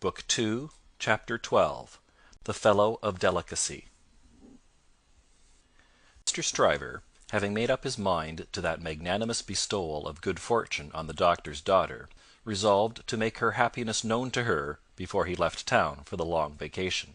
Book 2, Chapter 12. The Fellow of Delicacy. Mr. Stryver, having made up his mind to that magnanimous bestowal of good fortune on the doctor's daughter, resolved to make her happiness known to her before he left town for the long vacation.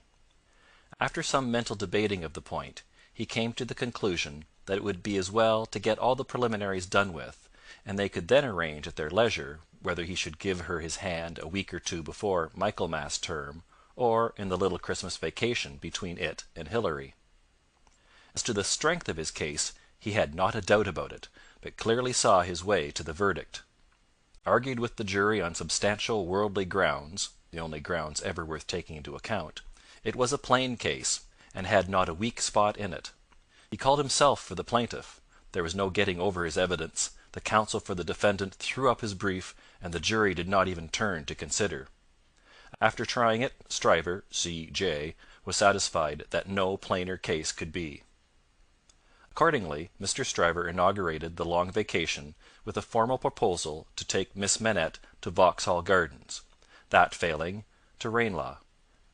After some mental debating of the point, he came to the conclusion that it would be as well to get all the preliminaries done with, and they could then arrange at their leisure whether he should give her his hand a week or two before Michaelmas term, or in the little Christmas vacation between it and Hilary. As to the strength of his case, he had not a doubt about it, but clearly saw his way to the verdict. Argued with the jury on substantial worldly grounds, the only grounds ever worth taking into account, it was a plain case, and had not a weak spot in it. He called himself for the plaintiff. There was no getting over his evidence. The counsel for the defendant threw up his brief, and the jury did not even turn to consider. After trying it, Stryver, C.J., was satisfied that no plainer case could be. Accordingly, Mr. Stryver inaugurated the long vacation with a formal proposal to take Miss Manette to Vauxhall Gardens; that failing, to Ranelagh;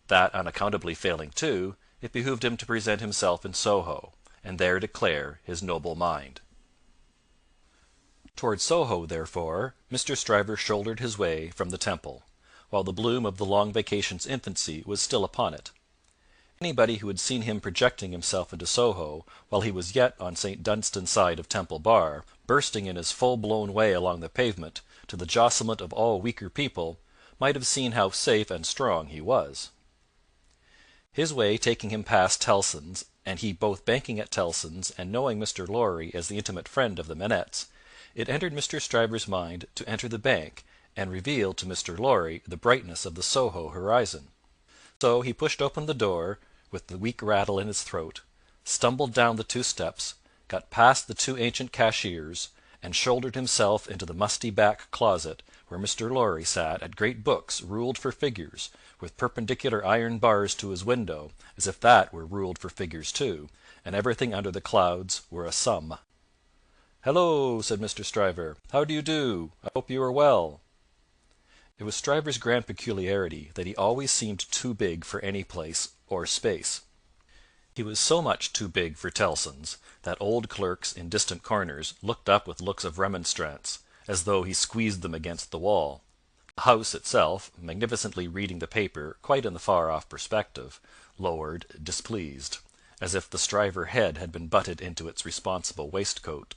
that unaccountably failing too, it behoved him to present himself in Soho, and there declare his noble mind. Towards Soho, therefore, Mr. Stryver shouldered his way from the Temple, while the bloom of the long vacation's infancy was still upon it. Anybody who had seen him projecting himself into Soho while he was yet on St. Dunstan's side of Temple Bar, bursting in his full-blown way along the pavement, to the jostlement of all weaker people, might have seen how safe and strong he was. His way taking him past Tellson's, and he both banking at Tellson's and knowing Mr. Lorry as the intimate friend of the Manettes, it entered Mr. Stryver's mind to enter the bank and reveal to Mr. Lorry the brightness of the Soho horizon. So he pushed open the door, with the weak rattle in his throat, stumbled down the 2 steps, got past the 2 ancient cashiers, and shouldered himself into the musty back closet, where Mr. Lorry sat at great books ruled for figures, with perpendicular iron bars to his window, as if that were ruled for figures too, and everything under the clouds were a sum. "Hello!" said Mr. Stryver. "How do you do? I hope you are well." It was Stryver's grand peculiarity that he always seemed too big for any place or space. He was so much too big for Tellson's that old clerks in distant corners looked up with looks of remonstrance, as though he squeezed them against the wall. The house itself, magnificently reading the paper quite in the far-off perspective, lowered, displeased, as if the Stryver head had been butted into its responsible waistcoat.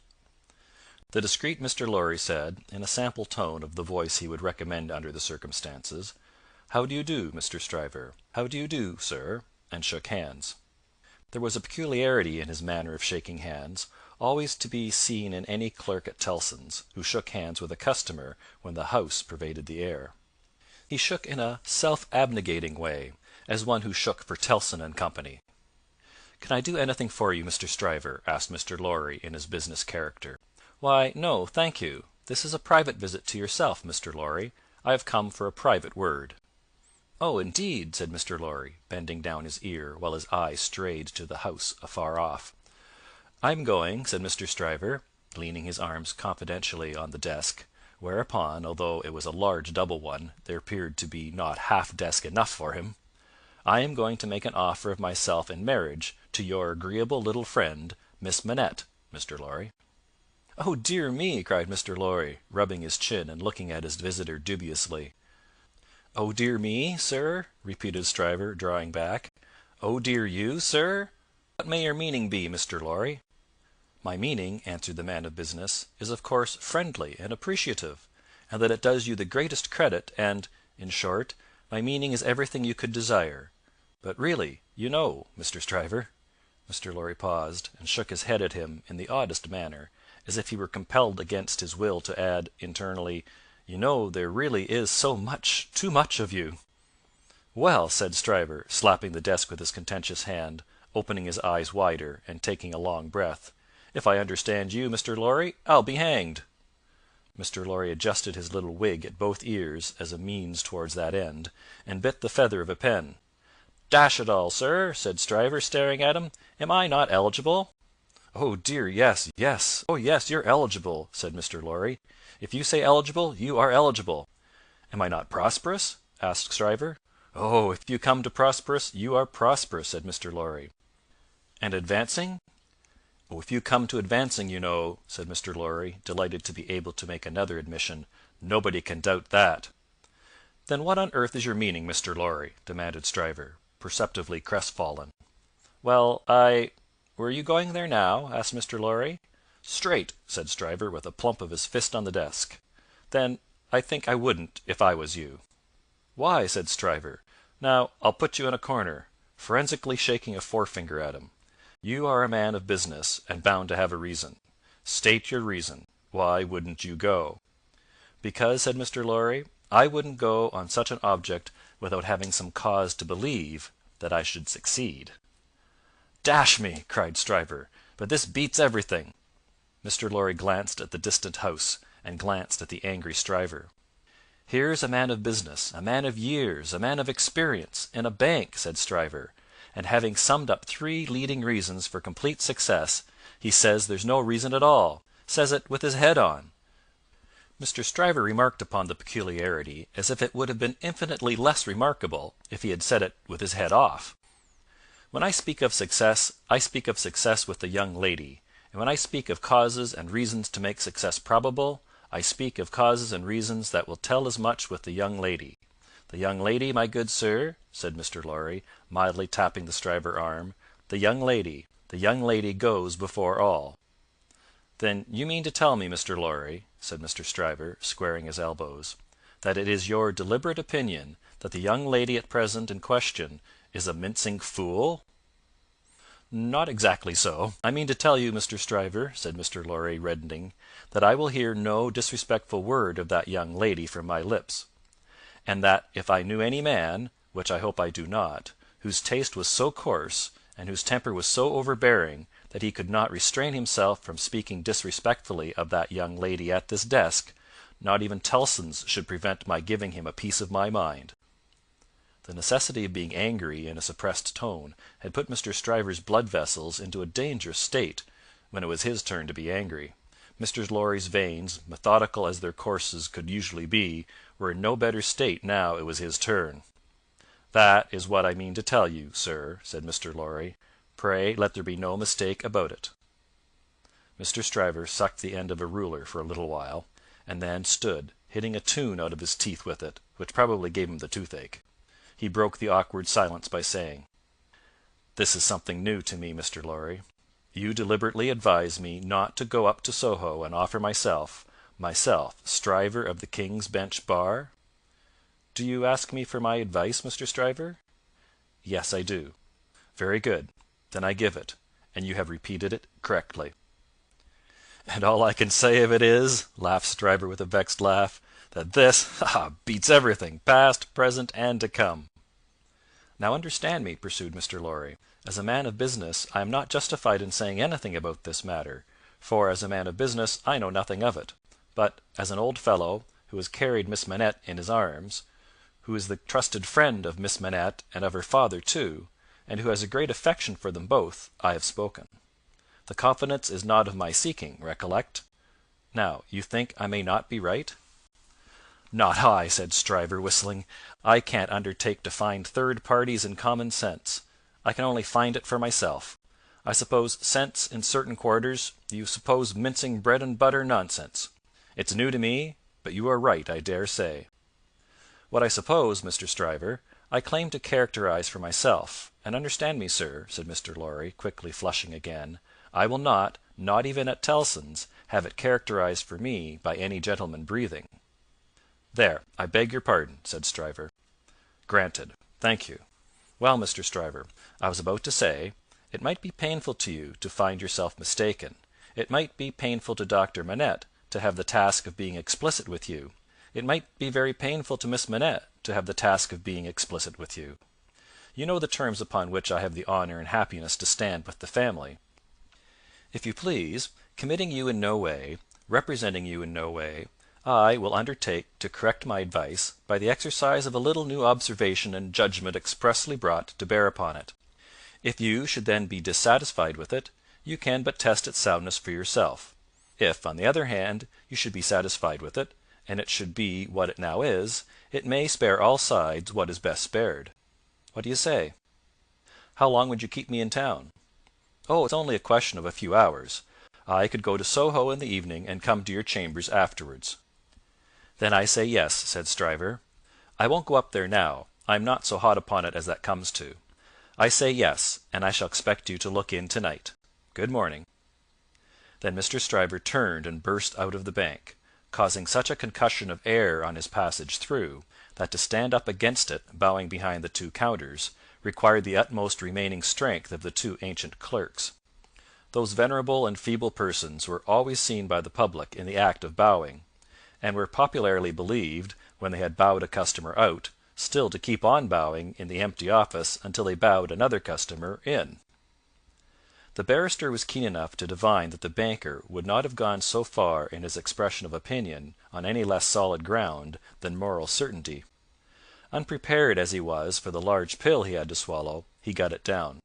The discreet Mr. Lorry said, in a sample tone of the voice he would recommend under the circumstances, "How do you do, Mr. Stryver? How do you do, sir?" and shook hands. There was a peculiarity in his manner of shaking hands, always to be seen in any clerk at Tellson's, who shook hands with a customer when the house pervaded the air. He shook in a self-abnegating way, as one who shook for Tellson and Company. "Can I do anything for you, Mr. Stryver?" asked Mr. Lorry in his business character. "Why, no, thank you. This is a private visit to yourself, Mr. Lorry. I have come for a private word." "Oh, indeed!" said Mr. Lorry, bending down his ear, while his eye strayed to the house afar off. "I'm going," said Mr. Stryver, leaning his arms confidentially on the desk, whereupon, although it was a large double one, there appeared to be not half desk enough for him, "I am going to make an offer of myself in marriage to your agreeable little friend, Miss Manette, Mr. Lorry." "Oh, dear me!" cried Mr. Lorry, rubbing his chin and looking at his visitor dubiously. "Oh, dear me, sir?" repeated Stryver, drawing back. "Oh, dear you, sir? What may your meaning be, Mr. Lorry?" "My meaning," answered the man of business, "is of course friendly and appreciative, and that it does you the greatest credit, and, in short, my meaning is everything you could desire. But really, you know, Mr. Stryver—" Mr. Lorry paused, and shook his head at him in the oddest manner, as if he were compelled against his will to add, internally, "You know there really is so much, too much of you." "Well," said Stryver, slapping the desk with his contentious hand, opening his eyes wider, and taking a long breath, "if I understand you, Mr. Lorry, I'll be hanged." Mr. Lorry adjusted his little wig at both ears as a means towards that end, and bit the feather of a pen. "Dash it all, sir," said Stryver, staring at him, "am I not eligible?" "Oh, dear, yes, yes. Oh, yes, you're eligible," said Mr. Lorry. "If you say eligible, you are eligible." "Am I not prosperous?" asked Stryver. "Oh, if you come to prosperous, you are prosperous," said Mr. Lorry. "And advancing?" "Oh, if you come to advancing, you know," said Mr. Lorry, delighted to be able to make another admission, "nobody can doubt that." "Then what on earth is your meaning, Mr. Lorry?" demanded Stryver, perceptibly crestfallen. "Well, were you going there now?" asked Mr. Lorry. "Straight," said Stryver, with a plump of his fist on the desk. "Then I think I wouldn't, if I was you." "Why?" said Stryver. "Now, I'll put you in a corner," forensically shaking a forefinger at him. "You are a man of business, and bound to have a reason. State your reason. Why wouldn't you go?" "Because," said Mr. Lorry, "I wouldn't go on such an object without having some cause to believe that I should succeed." "Dash me!" cried Stryver, "but this beats everything." Mr. Lorry glanced at the distant house, and glanced at the angry Stryver. "Here's a man of business, a man of years, a man of experience, in a bank," said Stryver, "and having summed up 3 leading reasons for complete success, he says there's no reason at all says it with his head on." Mr. Stryver remarked upon the peculiarity as if it would have been infinitely less remarkable if he had said it with his head off. "When I speak of success, I speak of success with the young lady, and when I speak of causes and reasons to make success probable, I speak of causes and reasons that will tell as much with the young lady. The young lady, my good sir," said Mr. Lorry, mildly tapping the Stryver arm, the young lady goes before all." "Then you mean to tell me, Mr. Lorry," said Mr. Stryver, squaring his elbows, "that it is your deliberate opinion that the young lady at present in question is a mincing fool?" "Not exactly so. I mean to tell you, Mr. Stryver," said Mr. Lorry, reddening, "that I will hear no disrespectful word of that young lady from my lips; and that if I knew any man, which I hope I do not, whose taste was so coarse, and whose temper was so overbearing, that he could not restrain himself from speaking disrespectfully of that young lady at this desk, not even Tellson's should prevent my giving him a piece of my mind." The necessity of being angry in a suppressed tone had put Mr. Stryver's blood vessels into a dangerous state when it was his turn to be angry. Mr. Lorry's veins, methodical as their courses could usually be, were in no better state now it was his turn. "That is what I mean to tell you, sir," said Mr. Lorry. "Pray let there be no mistake about it." Mr. Stryver sucked the end of a ruler for a little while, and then stood, hitting a tune out of his teeth with it, which probably gave him the toothache. He broke the awkward silence by saying, "This is something new to me, Mr. Lorry. You deliberately advise me not to go up to Soho and offer myself, Stryver of the King's Bench Bar?" "Do you ask me for my advice, Mr. Stryver?" "Yes, I do." "Very good. Then I give it, and you have repeated it correctly." "And all I can say of it is," laughed Stryver with a vexed laugh, "that this beats everything, past, present, and to come." "Now understand me," pursued Mr. Lorry. "As a man of business, I am not justified in saying anything about this matter, for as a man of business I know nothing of it; but as an old fellow, who has carried Miss Manette in his arms, who is the trusted friend of Miss Manette and of her father too, and who has a great affection for them both, I have spoken. The confidence is not of my seeking, recollect. Now, you think I may not be right?" "Not I," said Stryver, whistling. "I can't undertake to find third parties in common sense. I can only find it for myself. I suppose sense in certain quarters; you suppose mincing bread and butter nonsense. It's new to me, but you are right, I dare say." "What I suppose, Mr. Stryver, I claim to characterize for myself; and understand me, sir," said Mr. Lorry, quickly flushing again, "I will not even at Tellson's, have it characterized for me by any gentleman breathing." "There, I beg your pardon," said Stryver. "Granted. Thank you. Well, Mr. Stryver, I was about to say, it might be painful to you to find yourself mistaken. It might be painful to Dr. Manette to have the task of being explicit with you. It might be very painful to Miss Manette to have the task of being explicit with you. You know the terms upon which I have the honour and happiness to stand with the family. If you please, committing you in no way, representing you in no way, I will undertake to correct my advice by the exercise of a little new observation and judgment expressly brought to bear upon it. If you should then be dissatisfied with it, you can but test its soundness for yourself. If, on the other hand, you should be satisfied with it, and it should be what it now is, It may spare all sides what is best spared. What do you say? How long would you keep me in town? Oh, it's only a question of a few hours. I could go to Soho in the evening and come to your chambers afterwards." "Then I say yes," said Stryver. "I won't go up there now. I am not so hot upon it as that comes to. I say yes, and I shall expect you to look in to-night. Good morning." Then Mr. Stryver turned and burst out of the bank, causing such a concussion of air on his passage through, that to stand up against it, bowing behind the two counters, required the utmost remaining strength of the two ancient clerks. Those venerable and feeble persons were always seen by the public in the act of bowing, and were popularly believed, when they had bowed a customer out, still to keep on bowing in the empty office until they bowed another customer in. The barrister was keen enough to divine that the banker would not have gone so far in his expression of opinion on any less solid ground than moral certainty. Unprepared as he was for the large pill he had to swallow, he got it down.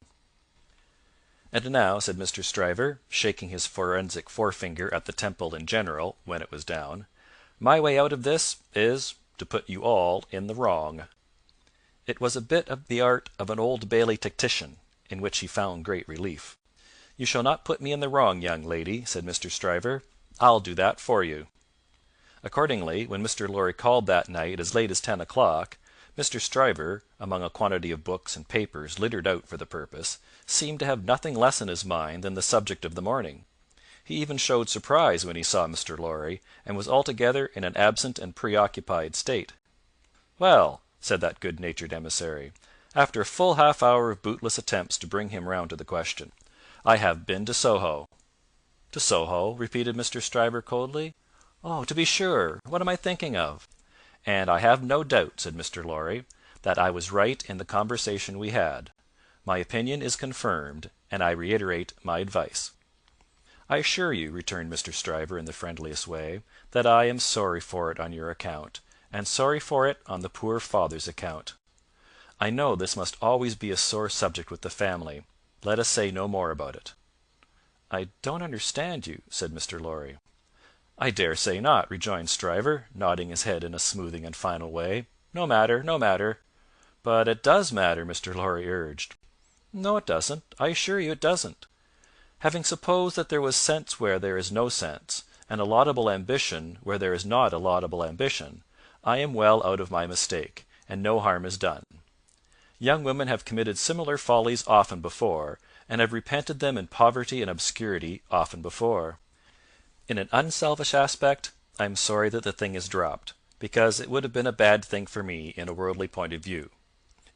"And now," said Mr. Stryver, shaking his forensic forefinger at the temple in general, when it was down, "my way out of this is to put you all in the wrong." It was a bit of the art of an Old Bailey tactician, in which he found great relief. "You shall not put me in the wrong, young lady," said Mr. Stryver. "I'll do that for you." Accordingly, when Mr. Lorry called that night as late as 10 o'clock, Mr. Stryver, among a quantity of books and papers littered out for the purpose, seemed to have nothing less in his mind than the subject of the morning. He even showed surprise when he saw Mr. Lorry, and was altogether in an absent and preoccupied state. "Well," said that good-natured emissary, after a full half-hour of bootless attempts to bring him round to the question, "I have been to Soho." "To Soho?" repeated Mr. Stryver coldly. "Oh, to be sure! What am I thinking of?" "And I have no doubt," said Mr. Lorry, "that I was right in the conversation we had. My opinion is confirmed, and I reiterate my advice." "I assure you," returned Mr. Stryver in the friendliest way, "that I am sorry for it on your account, and sorry for it on the poor father's account. I know this must always be a sore subject with the family. Let us say no more about it." "I don't understand you," said Mr. Lorry. "I dare say not," rejoined Stryver, nodding his head in a smoothing and final way. "No matter, no matter." "But it does matter," Mr. Lorry urged. "No, it doesn't. I assure you it doesn't. Having supposed that there was sense where there is no sense, and a laudable ambition where there is not a laudable ambition, I am well out of my mistake, and no harm is done. Young women have committed similar follies often before, and have repented them in poverty and obscurity often before. In an unselfish aspect, I am sorry that the thing is dropped, because it would have been a bad thing for me in a worldly point of view.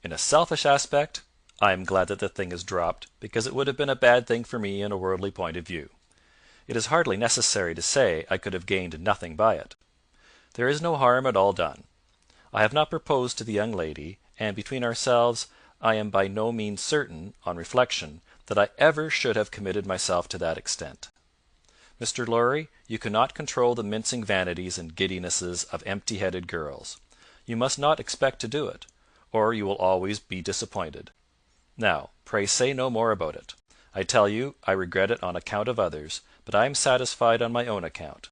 In a selfish aspect, I am glad that the thing is dropped, because it would have been a bad thing for me in a worldly point of view. It is hardly necessary to say I could have gained nothing by it. There is no harm at all done. I have not proposed to the young lady, and between ourselves, I am by no means certain, on reflection, that I ever should have committed myself to that extent. Mr. Lorry, you cannot control the mincing vanities and giddinesses of empty-headed girls. You must not expect to do it, or you will always be disappointed. Now, pray say no more about it. I tell you, I regret it on account of others, but I am satisfied on my own account.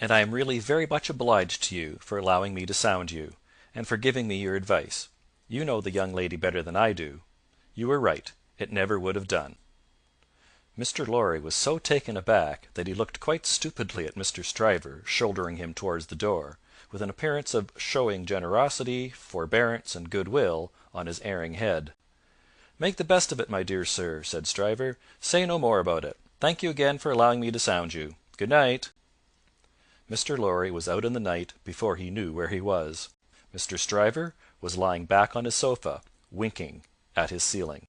And I am really very much obliged to you for allowing me to sound you, and for giving me your advice. You know the young lady better than I do. You were right. It never would have done." Mr. Lorry was so taken aback that he looked quite stupidly at Mr. Stryver, shouldering him towards the door, with an appearance of showing generosity, forbearance, and goodwill on his erring head. "Make the best of it, my dear sir," said Stryver. "Say no more about it. Thank you again for allowing me to sound you. Good night." Mr. Lorry was out in the night before he knew where he was. Mr. Stryver was lying back on his sofa, winking at his ceiling.